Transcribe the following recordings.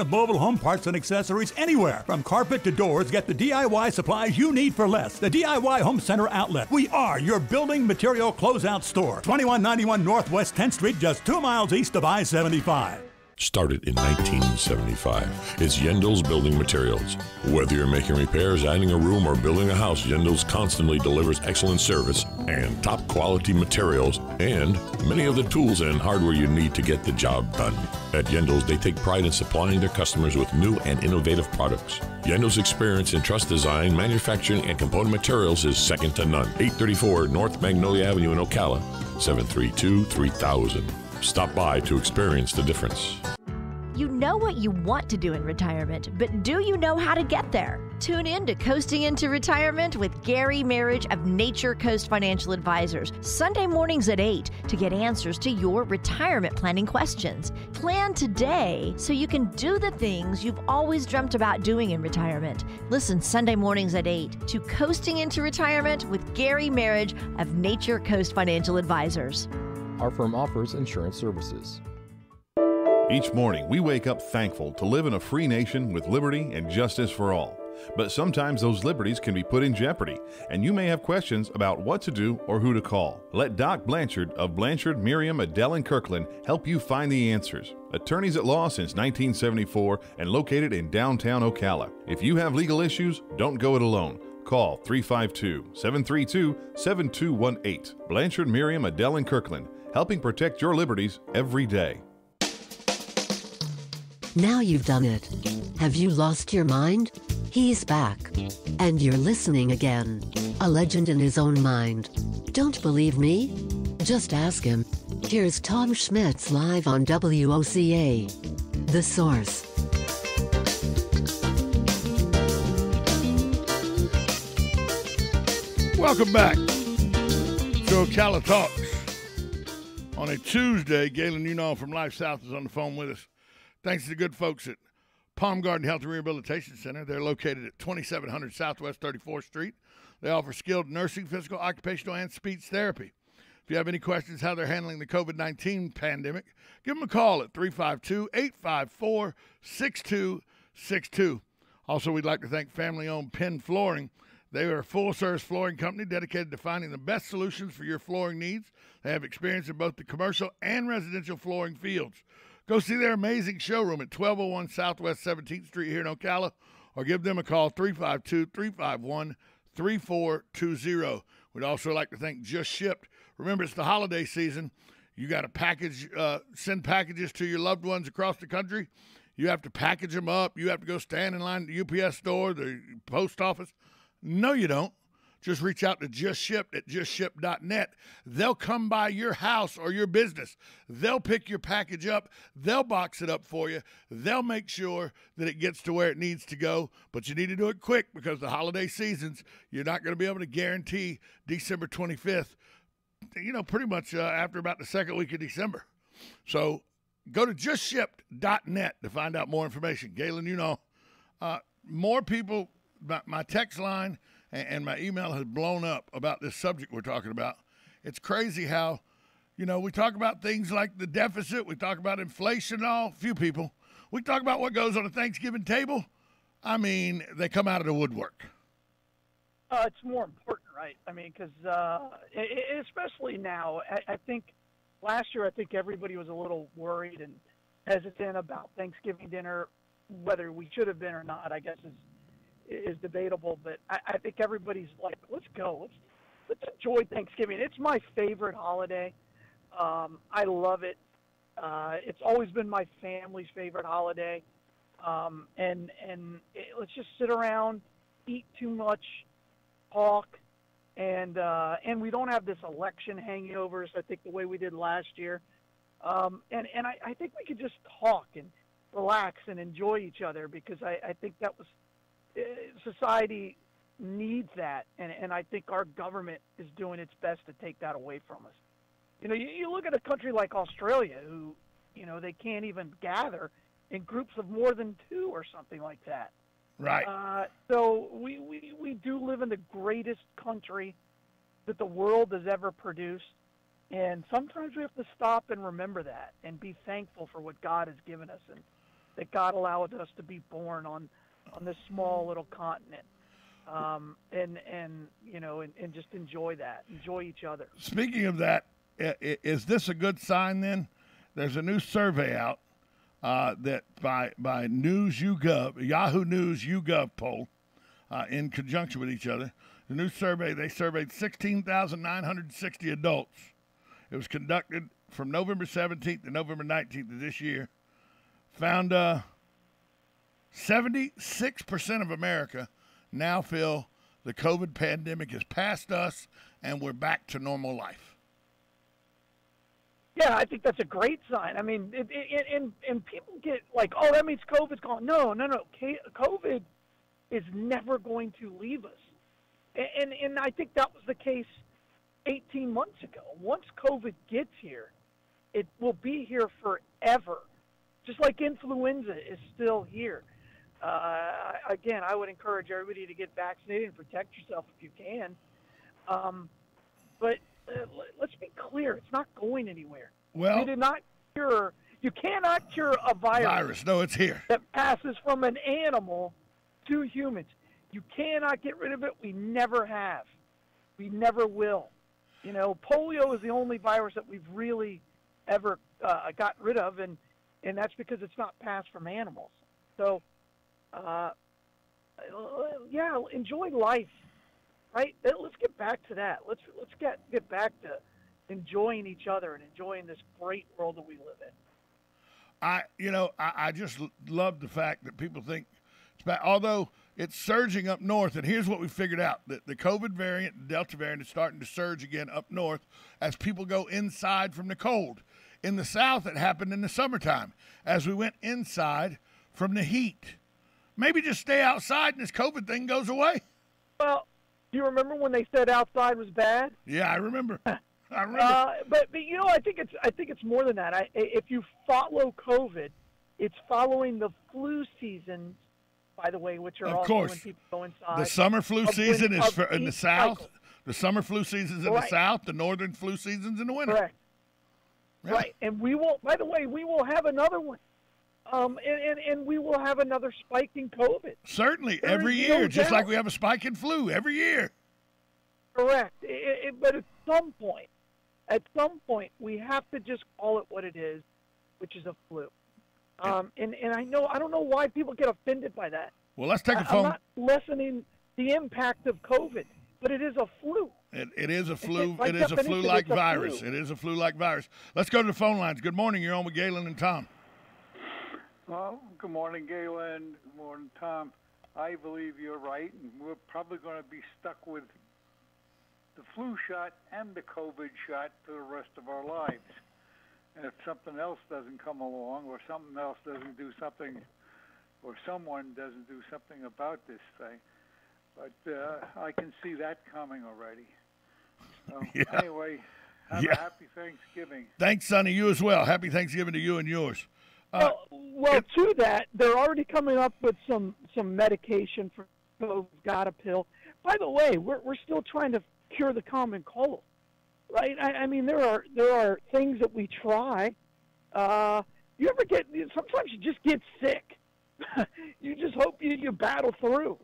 Mobile home parts and accessories anywhere. From carpet to doors, get the DIY supplies you need for less. The DIY Home Center Outlet. We are your building material closeout store. 2191 Northwest 10th Street, just 2 miles east of I-75. Started in 1975. It's Yendles Building Materials. Whether you're making repairs, adding a room, or building a house, Yendles constantly delivers excellent service and top quality materials and many of the tools and hardware you need to get the job done. At Yendles, they take pride in supplying their customers with new and innovative products. Yendles' experience in truss design, manufacturing, and component materials is second to none. 834 North Magnolia Avenue in Ocala, 732-3000. Stop by to experience the difference. You know what you want to do in retirement, but do you know how to get there? Tune in to Coasting into Retirement with Gary Marriage of Nature Coast Financial Advisors, Sunday mornings at 8 to get answers to your retirement planning questions. Plan today so you can do the things you've always dreamt about doing in retirement. Listen Sunday mornings at 8 to Coasting into Retirement with Gary Marriage of Nature Coast Financial Advisors. Our firm offers insurance services. Each morning, we wake up thankful to live in a free nation with liberty and justice for all. But sometimes those liberties can be put in jeopardy, and you may have questions about what to do or who to call. Let Doc Blanchard of Blanchard, Miriam, Adele, and Kirkland help you find the answers. Attorneys at law since 1974 and located in downtown Ocala. If you have legal issues, don't go it alone. Call 352-732-7218. Blanchard, Miriam, Adele, and Kirkland, helping protect your liberties every day. Now you've done it. Have you lost your mind? He's back. And you're listening again. A legend in his own mind. Don't believe me? Just ask him. Here's Tom Schmitz live on WOCA. The Source. Welcome back to Ocala Talks. On a Tuesday, Galen Unall from Life South is on the phone with us. Thanks to the good folks at Palm Garden Health and Rehabilitation Center. They're located at 2700 Southwest 34th Street. They offer skilled nursing, physical, occupational, and speech therapy. If you have any questions how they're handling the COVID-19 pandemic, give them a call at 352-854-6262. Also, we'd like to thank family-owned Penn Flooring. They are a full-service flooring company dedicated to finding the best solutions for your flooring needs. They have experience in both the commercial and residential flooring fields. Go see their amazing showroom at 1201 Southwest 17th Street here in Ocala, or give them a call, 352-351-3420. We'd also like to thank Just Shipped. Remember, it's the holiday season. You got to send packages to your loved ones across the country. You have to package them up. You have to go stand in line at the UPS store, the post office. No, you don't. Just reach out to Just Shipped at justship.net. They'll come by your house or your business. They'll pick your package up. They'll box it up for you. They'll make sure that it gets to where it needs to go. But you need to do it quick because the holiday seasons, you're not going to be able to guarantee December 25th, pretty much after about the second week of December. So go to justshipped.net to find out more information. Galen, more people, my text line and my email has blown up about this subject we're talking about. It's crazy how, we talk about things like the deficit. We talk about inflation and all. Few people. We talk about what goes on a Thanksgiving table. I mean, they come out of the woodwork. It's more important, right? I mean, because especially now, I think last year, everybody was a little worried and hesitant about Thanksgiving dinner, whether we should have been or not, I guess is debatable, but I think everybody's like, let's go. Let's enjoy Thanksgiving. It's my favorite holiday. I love it. It's always been my family's favorite holiday. Let's just sit around, eat too much, talk, and we don't have this election hanging over us, I think, the way we did last year. I think we could just talk and relax and enjoy each other because I think that was society needs that, and I think our government is doing its best to take that away from us. You look at a country like Australia, who, they can't even gather in groups of more than two or something like that. Right. So we do live in the greatest country that the world has ever produced, and sometimes we have to stop and remember that and be thankful for what God has given us. And that God allowed us to be born on this small little continent. And just enjoy each other. Speaking of that, is this a good sign then? There's a new survey out that by News YouGov, Yahoo News YouGov poll, in conjunction with each other. The new survey, they surveyed 16,960 adults. It was conducted from November 17th to November 19th of this year. Found 76% of America now feel the COVID pandemic is past us and we're back to normal life. Yeah, I think that's a great sign. I mean, and people get like, oh, that means COVID's gone. No. COVID is never going to leave us. And I think that was the case 18 months ago. Once COVID gets here, it will be here forever, just like influenza is still here. Again, I would encourage everybody to get vaccinated and protect yourself if you can. But let's be clear, it's not going anywhere. Well, you cannot cure a virus. No, it's here. That passes from an animal to humans. You cannot get rid of it. We never have. We never will. Polio is the only virus that we've really ever gotten rid of, and that's because it's not passed from animals. So, enjoy life, right? Let's get back to that. Let's get back to enjoying each other and enjoying this great world that we live in. I just love the fact that people think it's bad, although it's surging up north. And here's what we figured out: that the COVID variant, the Delta variant, is starting to surge again up north as people go inside from the cold. In the South, it happened in the summertime as we went inside from the heat. Maybe just stay outside and this COVID thing goes away. Well, do you remember when they said outside was bad? Yeah, I remember. But I think it's more than that. If you follow COVID, it's following the flu seasons, by the way, which are of also course. when people go inside. The summer flu season is in the South. Cycle. The summer flu season's in the South. The northern flu season's in the winter. Correct. Right, and we will. By the way, we will have another one. And we will have another spike in COVID. Certainly, every year, just like we have a spike in flu every year. Correct. But at some point, we have to just call it what it is, which is a flu. And I don't know why people get offended by that. Well, let's take a phone. I'm not lessening the impact of COVID, but it is a flu. It is a flu. It is a flu-like virus. It is a flu-like virus. Let's go to the phone lines. Good morning. You're on with Galen and Tom. Well, good morning, Galen. Good morning, Tom. I believe you're right, and we're probably going to be stuck with the flu shot and the COVID shot for the rest of our lives. And if something else doesn't come along, or something else doesn't do something, or someone doesn't do something about this thing, but I can see that coming already. So, anyway, have a happy Thanksgiving. Thanks, Sonny. You as well. Happy Thanksgiving to you and yours. Well, to that, they're already coming up with some medication for COVID. Got a pill. By the way, we're still trying to cure the common cold, right? I mean, there are things that we try. You ever sometimes you just get sick. You just hope you battle through.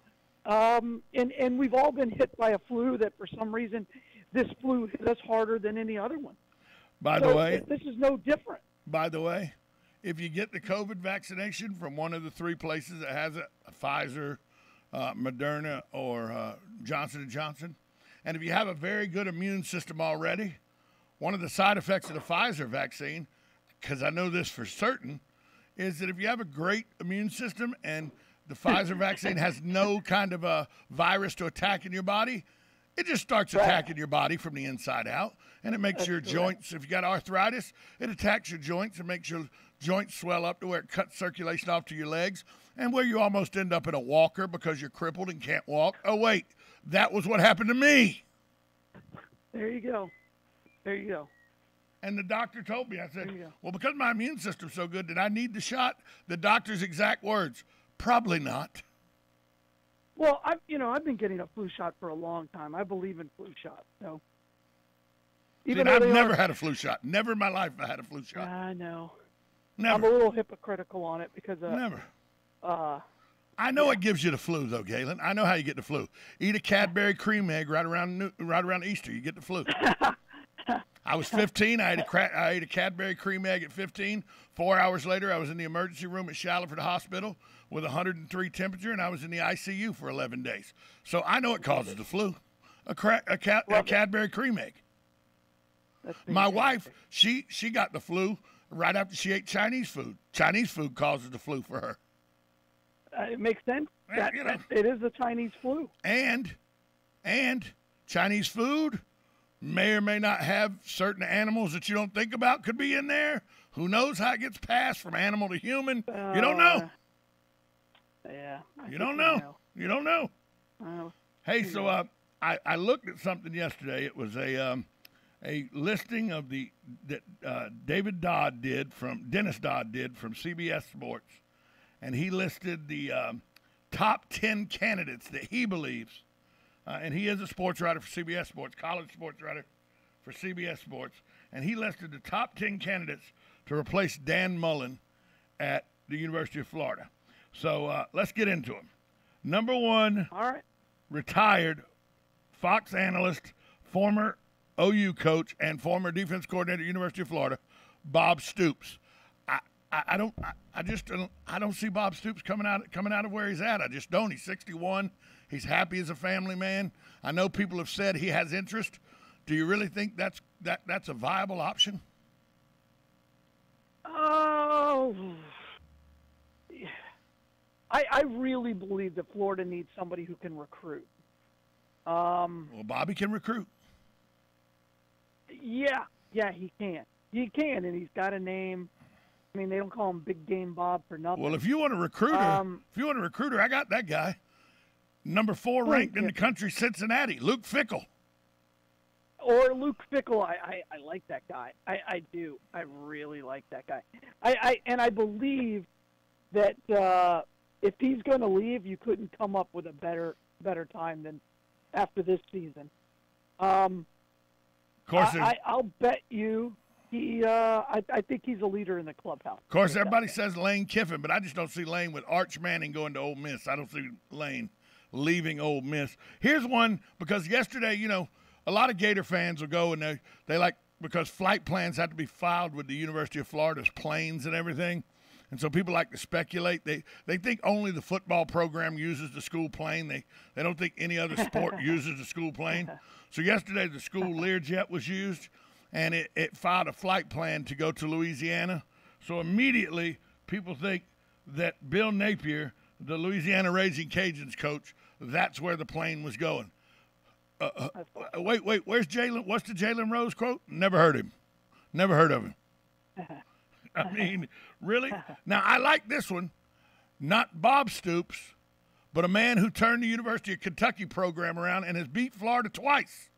And we've all been hit by a flu that for some reason this flu hit us harder than any other one. By the way, this is no different. By the way, if you get the COVID vaccination from one of the three places that has it, Pfizer, Moderna, or Johnson & Johnson, and if you have a very good immune system already, one of the side effects of the Pfizer vaccine, because I know this for certain, is that if you have a great immune system and the Pfizer vaccine has no kind of a virus to attack in your body, it just starts attacking your body from the inside out, and it makes your joints, if you got arthritis, it attacks your joints and makes your joints swell up to where it cuts circulation off to your legs, and where you almost end up in a walker because you're crippled and can't walk. Oh, wait, that was what happened to me. There you go. And the doctor told me, I said, well, because my immune system's so good, did I need the shot? The doctor's exact words, probably not. Well, I've been getting a flu shot for a long time. I believe in flu shots. So, I've never had a flu shot. Never in my life I had a flu shot. I know. Never. I'm a little hypocritical on it because Never. I know it gives you the flu, though, Galen. I know how you get the flu. Eat a Cadbury cream egg right around Easter. You get the flu. I was 15. I ate a Cadbury cream egg at 15. 4 hours later, I was in the emergency room at Shallowford Hospital with 103 temperature, and I was in the ICU for 11 days. So I know it causes the flu. A Cadbury cream egg. My wife, she got the flu right after she ate Chinese food. Chinese food causes the flu for her. It makes sense. It is the Chinese flu. And Chinese food may or may not have certain animals that you don't think about could be in there. Who knows how it gets passed from animal to human? You don't know. Yeah. You don't know. You don't know. Hey, so I looked at something yesterday. It was a listing of that Dennis Dodd did from CBS Sports, and he listed the top 10 candidates that he believes, and he is a sports writer for CBS Sports, college sports writer for CBS Sports, and he listed the top 10 candidates to replace Dan Mullen at the University of Florida. So let's get into them. Number one, all right, retired Fox analyst, former OU coach, and former defense coordinator at the University of Florida, Bob Stoops. I don't see Bob Stoops coming out of where he's at. I just don't. He's 61. He's happy as a family man. I know people have said he has interest. Do you really think that's a viable option? Oh, I really believe that Florida needs somebody who can recruit. Well, Bobby can recruit. Yeah, he can. He can, and he's got a name. I mean, they don't call him Big Game Bob for nothing. Well, if you want a recruiter, I got that guy. Number 4 ranked in the country, Cincinnati, Luke Fickell. Or Luke Fickell, I like that guy. I do. I really like that guy. I believe that if he's going to leave, you couldn't come up with a better time than after this season. Of course, I'll bet you I think he's a leader in the clubhouse. Of course, everybody says Lane Kiffin, but I just don't see Lane with Arch Manning going to Ole Miss. I don't see Lane leaving Ole Miss. Here's one, because yesterday, a lot of Gator fans will go and they like, because flight plans have to be filed with the University of Florida's planes and everything. And so people like to speculate. They think only the football program uses the school plane. They don't think any other sport uses the school plane. So yesterday the school Learjet was used, and it filed a flight plan to go to Louisiana. So immediately people think that Bill Napier, the Louisiana Raging Cajuns coach, that's where the plane was going. Wait, where's Jalen? What's the Jalen Rose quote? Never heard him. Never heard of him. I mean, really? Now, I like this one. Not Bob Stoops, but a man who turned the University of Kentucky program around and has beat Florida twice.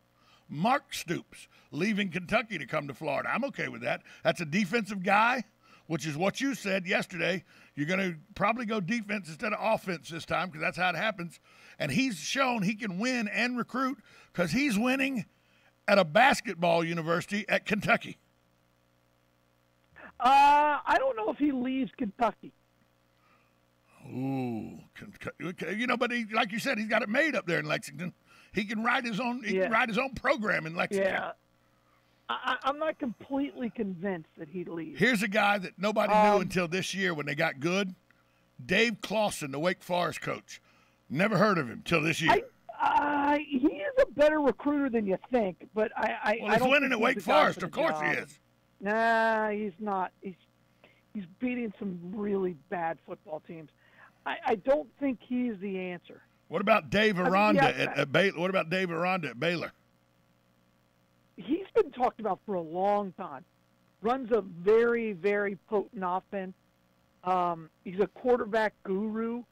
Mark Stoops, leaving Kentucky to come to Florida. I'm okay with that. That's a defensive guy, which is what you said yesterday. You're going to probably go defense instead of offense this time, because that's how it happens. And he's shown he can win and recruit, because he's winning at a basketball university at Kentucky. I don't know if he leaves Kentucky. Ooh, but like you said, he's got it made up there in Lexington. He can write his own. He can write his own program in Lexington. Yeah, I'm not completely convinced that he'd leave. Here's a guy that nobody knew until this year when they got good. Dave Clawson, the Wake Forest coach. Never heard of him till this year. He is a better recruiter than you think, but I he's winning at Wake Forest. Of course he is. Nah, he's not. He's beating some really bad football teams. I don't think he's the answer. What about Dave Aranda at Baylor? What about Dave Aranda at Baylor? He's been talked about for a long time. Runs a very, very potent offense. He's a quarterback guru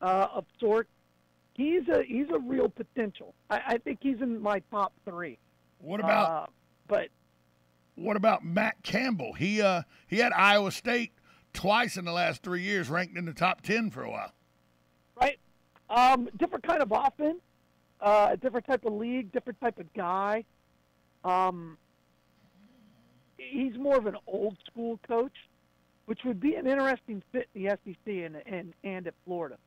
of sorts. He's a real potential. I think he's in my top 3. What about what about Matt Campbell? He had Iowa State twice in the last 3 years, ranked in the top 10 for a while. Right. Different kind of offense, different type of league, different type of guy. He's more of an old school coach. which would be an interesting fit in the SEC and at Florida.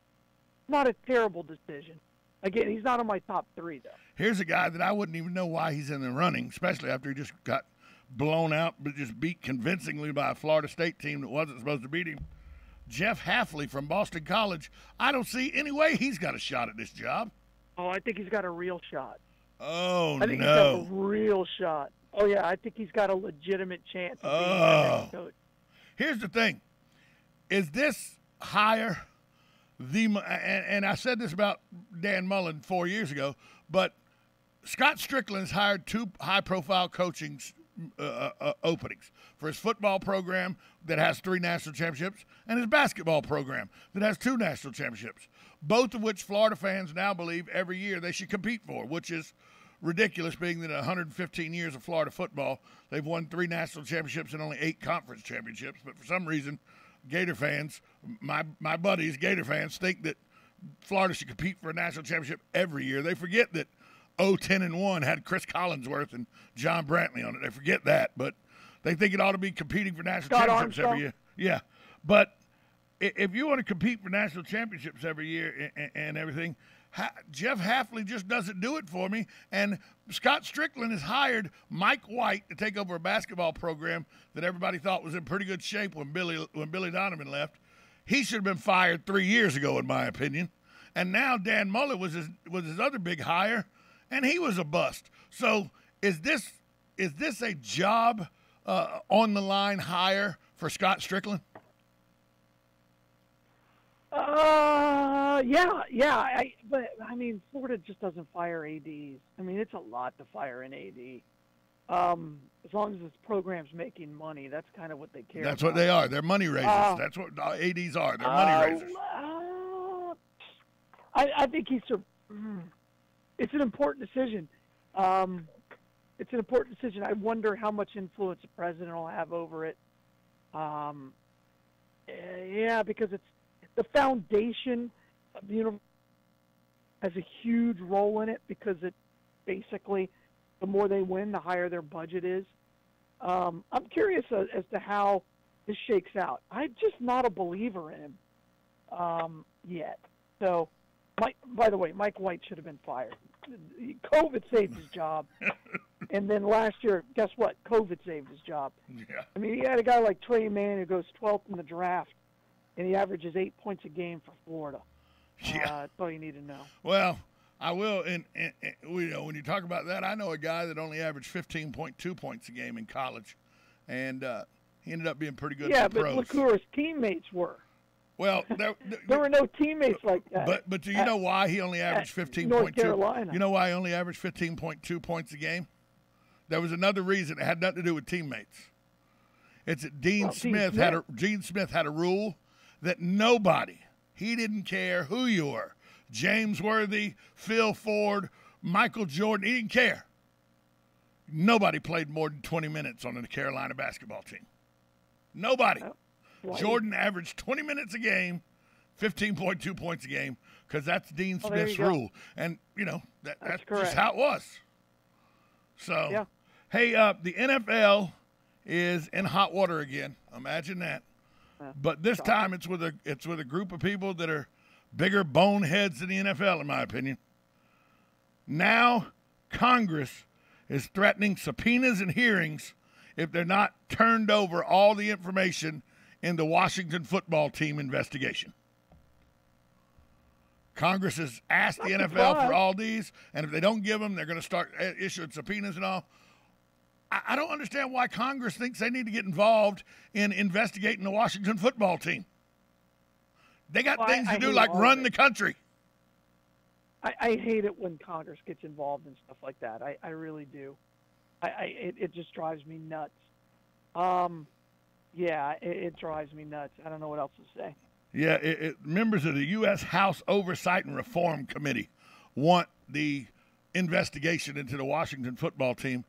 Not a terrible decision. Again, he's not on my top 3, though. Here's a guy that I wouldn't even know why he's in the running, especially after he just got blown out, but just beat convincingly by a Florida State team that wasn't supposed to beat him. Jeff Hafley from Boston College. I don't see any way he's got a shot at this job. Oh, I think he's got a real shot. Oh, I think he's got a real shot. Oh, yeah, I think he's got a legitimate chance of being a head coach. Here's the thing. Is this hire and I said this about Dan Mullen 4 years ago, but Scott Strickland has hired 2 high-profile coaching openings for his football program that has 3 national championships and his basketball program that has 2 national championships, both of which Florida fans now believe every year they should compete for, which is ridiculous, being that in 115 years of Florida football, they've won 3 national championships and only 8 conference championships. But for some reason, Gator fans, my buddies, Gator fans, think that Florida should compete for a national championship every year. They forget that 0-10-1 had Chris Collinsworth and John Brantley on it. They forget that, but they think it ought to be competing for national championships every year. Yeah, but if you want to compete for national championships every year and everything, Jeff Hafley just doesn't do it for me. And Scott Strickland has hired Mike White to take over a basketball program that everybody thought was in pretty good shape when Billy Donovan left. He should have been fired 3 years ago, in my opinion. And now Dan Mullen was his other big hire, and he was a bust. So is this a job on the line hire for Scott Strickland? Yeah. But I mean, Florida just doesn't fire ADs. I mean, it's a lot to fire an AD. As long as this program's making money, that's kind of what they care about. That's what they are. They're money raisers. That's what ADs are. They're money raisers. I think it's an important decision. It's an important decision. I wonder how much influence the president will have over it. Yeah, because it's the foundation of the university has a huge role in it, because it basically, the more they win, the higher their budget is. I'm curious as to how this shakes out. I'm just not a believer in him yet. So, by the way, Mike White should have been fired. COVID saved his job. And then last year, guess what? COVID saved his job. Yeah. I mean, he had a guy like Trey Mann who goes 12th in the draft, and he averages 8 points a game for Florida. Yeah. That's all you need to know. Well, I will, and when you talk about that, I know a guy that only averaged 15.2 points a game in college, and he ended up being pretty good. Yeah, for the but pros. look who his teammates were. Well, there were no teammates like that. But do you know why he only averaged 15.2? North Carolina. You know why he only averaged 15.2 points a game? There was another reason. It had nothing to do with teammates. It's that Gene Smith had a rule that nobody, he didn't care who you were, James Worthy, Phil Ford, Michael Jordan, he didn't care. Nobody played more than 20 minutes on the Carolina basketball team. Nobody. Jordan averaged 20 minutes a game, 15.2 points a game, because that's Dean Smith's rule. And, that's just how it was. So, yeah. Hey, the NFL is in hot water again. Imagine that. But this time it's with a group of people that are bigger boneheads than the NFL, in my opinion. Now Congress is threatening subpoenas and hearings if they're not turned over all the information in the Washington football team investigation. Congress has asked the NFL for all these, and if they don't give them, they're going to start issuing subpoenas and all. I don't understand why Congress thinks they need to get involved in investigating the Washington football team. They got things to do, like run the country. I hate it when Congress gets involved in stuff like that. I really do. It just drives me nuts. Yeah, it drives me nuts. I don't know what else to say. Yeah, members of the U.S. House Oversight and Reform Committee want the investigation into the Washington football team.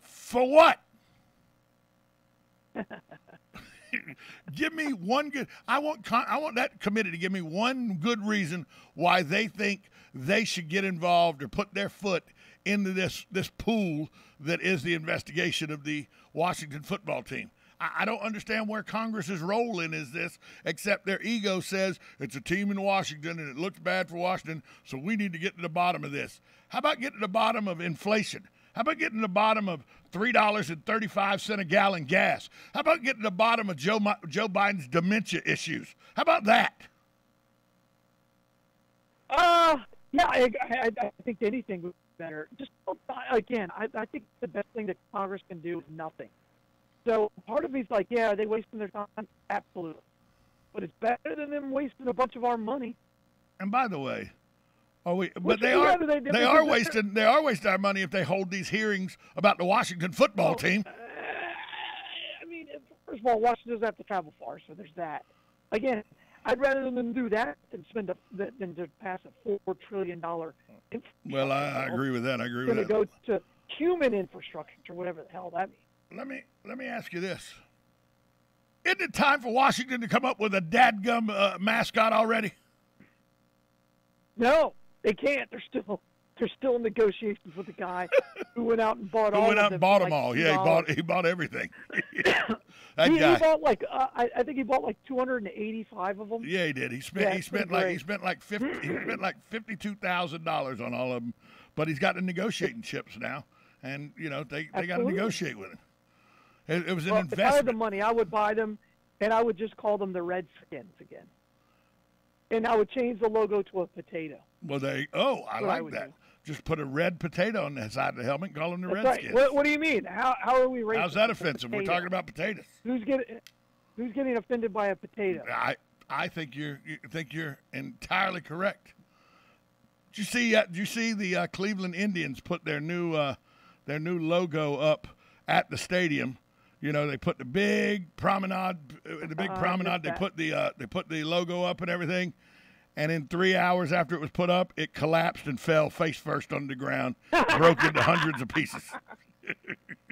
For what? Give me one good. I want that committee to give me one good reason why they think they should get involved or put their foot into this pool that is the investigation of the Washington football team. I don't understand where Congress's role in is this, except their ego says it's a team in Washington and it looks bad for Washington, so we need to get to the bottom of this. How about getting to the bottom of inflation? How about getting to the bottom of $3.35 a gallon gas? How about getting to the bottom of Joe Biden's dementia issues? How about that? Yeah, I think anything would be better. Just again, I think the best thing that Congress can do is nothing. So part of me's like, yeah, are they wasting their time? Absolutely. But it's better than them wasting a bunch of our money. And by the way, they are wasting our money if they hold these hearings about the Washington football team. I mean, first of all, Washington doesn't have to travel far, so there's that. Again, I'd rather them do that than to pass a $4 trillion. Well, I agree with that. I agree with that. Going to go to human infrastructure, whatever the hell that means. Let me ask you this: isn't it time for Washington to come up with a dadgum mascot already? No, they can't. They're still in negotiations with the guy who went out and bought them all. Yeah, he bought everything. He bought like I think he bought like 285 of them. Yeah, he did. He spent like $52,000 on all of them, but he's got the negotiating chips now, and they got to negotiate with him. It was an investment. If I had the money, I would buy them, and I would just call them the Redskins again, and I would change the logo to a potato. Well, I like that. Just put a red potato on the side of the helmet and call them the Redskins. Right. What do you mean? How are we racist? How's that offensive? We're talking about potatoes. Who's getting offended by a potato? I think you're entirely correct. Did you see the Cleveland Indians put their new logo up at the stadium? They put the big promenade. They put the logo up and everything. And in 3 hours after it was put up, it collapsed and fell face first on the ground, broke into hundreds of pieces.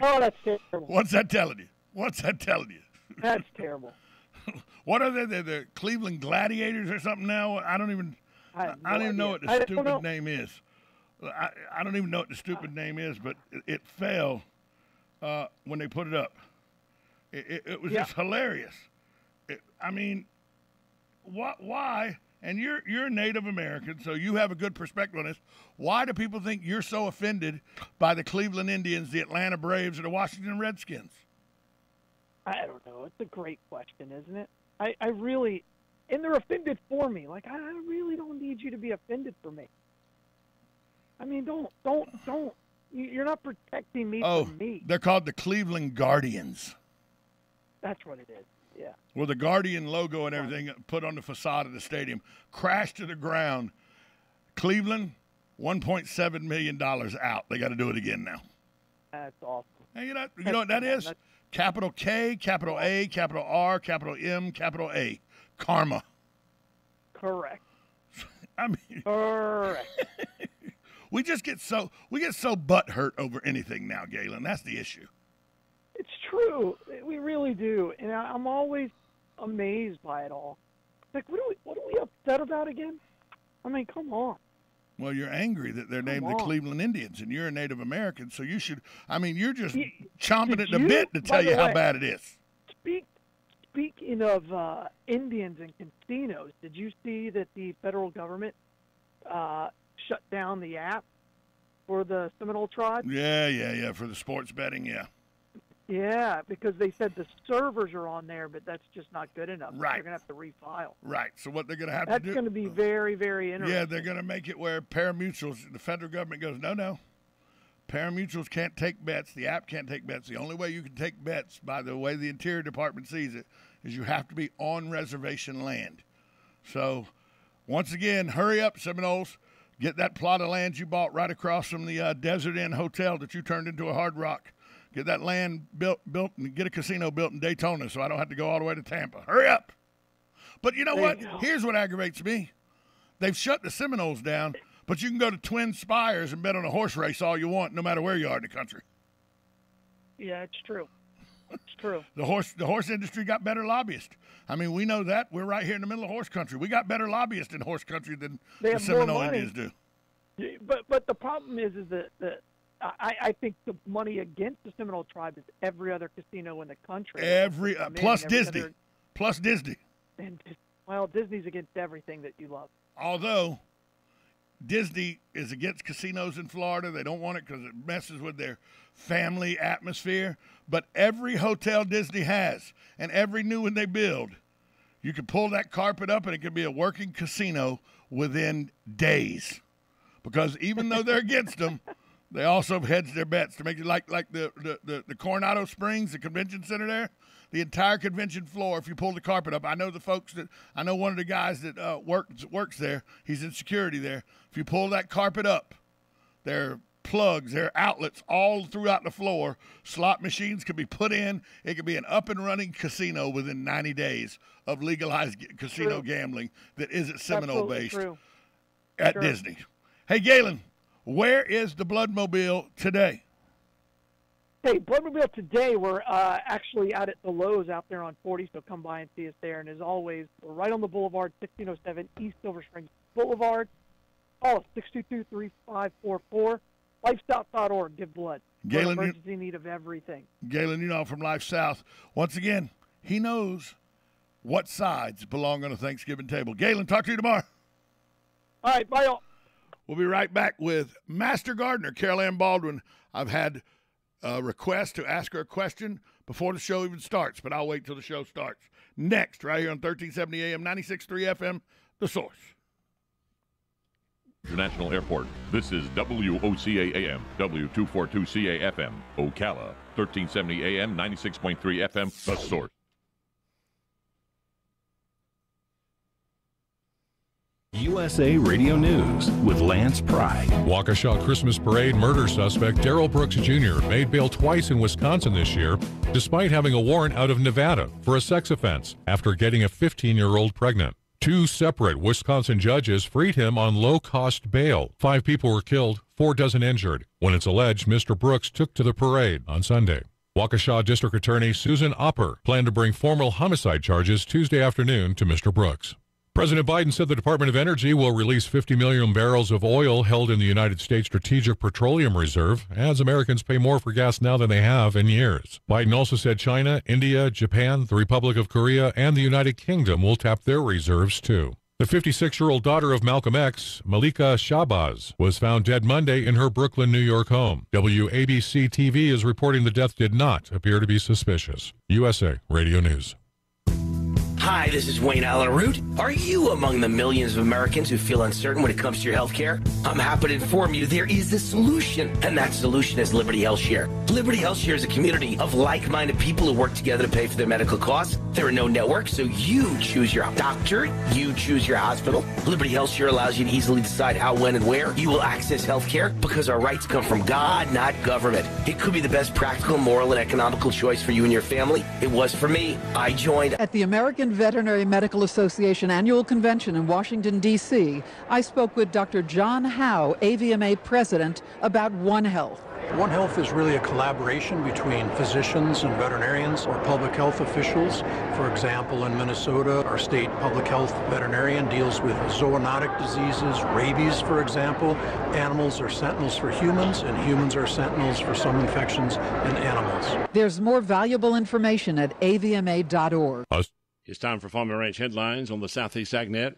Oh, that's terrible. What's that telling you? That's terrible. What are they? They're the Cleveland Gladiators or something now? I don't even know what the stupid name is. I don't even know what the stupid name is, but it fell when they put it up. It was just hilarious. Why? And you're a Native American, so you have a good perspective on this. Why do people think you're so offended by the Cleveland Indians, the Atlanta Braves, or the Washington Redskins? I don't know. It's a great question, isn't it? I really, and they're offended for me. Like, I really don't need you to be offended for me. I mean, don't. You're not protecting me from me. They're called the Cleveland Guardians. That's what it is. Yeah. Well, the Guardian logo and everything put on the facade of the stadium crashed to the ground. Cleveland, $1.7 million out. They got to do it again now. That's awesome. Hey, you know what that is? Capital K, capital A, capital R, capital M, capital A. Karma. Correct. I mean, correct. we get so butthurt over anything now, Galen. That's the issue. It's true. We really do, and I'm always amazed by it all. Like, what are we upset about again? I mean, come on. Well, you're angry that they're named the Cleveland Indians, and you're a Native American, so you should. I mean, you're just chomping at the bit to tell you how bad it is. Speaking of Indians and casinos, did you see that the federal government shut down the app for the Seminole tribe? Yeah, for the sports betting, yeah. Yeah, because they said the servers are on there, but that's just not good enough. Right. They're going to have to refile. Right. So what they're going to have to do... That's going to be very, very interesting. Yeah, they're going to make it where pari-mutuels, the federal government goes, no. Pari-mutuels can't take bets. The app can't take bets. The only way you can take bets, by the way the Interior Department sees it, is you have to be on reservation land. So, once again, hurry up, Seminoles. Get that plot of land you bought right across from the Desert Inn Hotel that you turned into a Hard Rock. Get that land built and get a casino built in Daytona so I don't have to go all the way to Tampa. Hurry up. But you know what? Here's what aggravates me. They've shut the Seminoles down, but you can go to Twin Spires and bet on a horse race all you want, no matter where you are in the country. Yeah, it's true. It's true. The horse industry got better lobbyists. I mean, we know that. We're right here in the middle of horse country. We got better lobbyists in horse country than the Seminole Indians do. But the problem is that I think the money against the Seminole Tribe is every other casino in the country. Plus Disney. Plus Disney. And, well, Disney's against everything that you love. Although Disney is against casinos in Florida. They don't want it because it messes with their family atmosphere. But every hotel Disney has and every new one they build, you can pull that carpet up and it can be a working casino within days. Because even though they're against them, they also hedge their bets to make it like the Coronado Springs, the convention center there. The entire convention floor, if you pull the carpet up, I know one of the guys that works there. He's in security there. If you pull that carpet up, there are plugs, there are outlets all throughout the floor. Slot machines can be put in. It can be an up-and-running casino within 90 days of legalized casino gambling that isn't Seminole-based at Disney. Hey, Galen, where is the Bloodmobile today? Hey, Bloodmobile today, we're actually out at the Lowe's out there on 40, so come by and see us there. And as always, we're right on the boulevard, 1607 East Silver Springs Boulevard. Call us 622-3544. LifeSouth.org. Give blood. Galen, emergency need of everything. Galen, from Life South. Once again, he knows what sides belong on a Thanksgiving table. Galen, talk to you tomorrow. All right, bye, all. We'll be right back with Master Gardener, Carol Ann Baldwin. I've had a request to ask her a question before the show even starts, but I'll wait till the show starts. Next, right here on 1370 AM, 96.3 FM, The Source. International Airport. This is WOCA AM, W242CA FM, Ocala, 1370 AM, 96.3 FM, The Source. USA Radio News with Lance Pride. Waukesha Christmas Parade murder suspect Darrell Brooks Jr. made bail twice in Wisconsin this year, despite having a warrant out of Nevada for a sex offense after getting a 15-year-old pregnant. 2 separate Wisconsin judges freed him on low-cost bail. 5 people were killed, 4 dozen injured, when it's alleged Mr. Brooks took to the parade on Sunday. Waukesha District Attorney Susan Opper planned to bring formal homicide charges Tuesday afternoon to Mr. Brooks. President Biden said the Department of Energy will release 50 million barrels of oil held in the United States Strategic Petroleum Reserve as Americans pay more for gas now than they have in years. Biden also said China, India, Japan, the Republic of Korea, and the United Kingdom will tap their reserves too. The 56-year-old daughter of Malcolm X, Malika Shabazz, was found dead Monday in her Brooklyn, New York home. WABC TV is reporting the death did not appear to be suspicious. USA Radio News. Hi, this is Wayne Allen Root. Are you among the millions of Americans who feel uncertain when it comes to your health care? I'm happy to inform you there is a solution, and that solution is Liberty Health Share. Liberty Health Share is a community of like-minded people who work together to pay for their medical costs. There are no networks, so you choose your doctor, you choose your hospital. Liberty Health Share allows you to easily decide how, when, and where you will access health care because our rights come from God, not government. It could be the best practical, moral, and economical choice for you and your family. It was for me. I joined. At the American Veterinary Medical Association Annual Convention in Washington, D.C., I spoke with Dr. John Howe, AVMA President, about One Health. One Health is really a collaboration between physicians and veterinarians or public health officials. For example, in Minnesota, our state public health veterinarian deals with zoonotic diseases, rabies, for example. Animals are sentinels for humans, and humans are sentinels for some infections in animals. There's more valuable information at avma.org. It's time for Farm and Ranch headlines on the Southeast AgNet.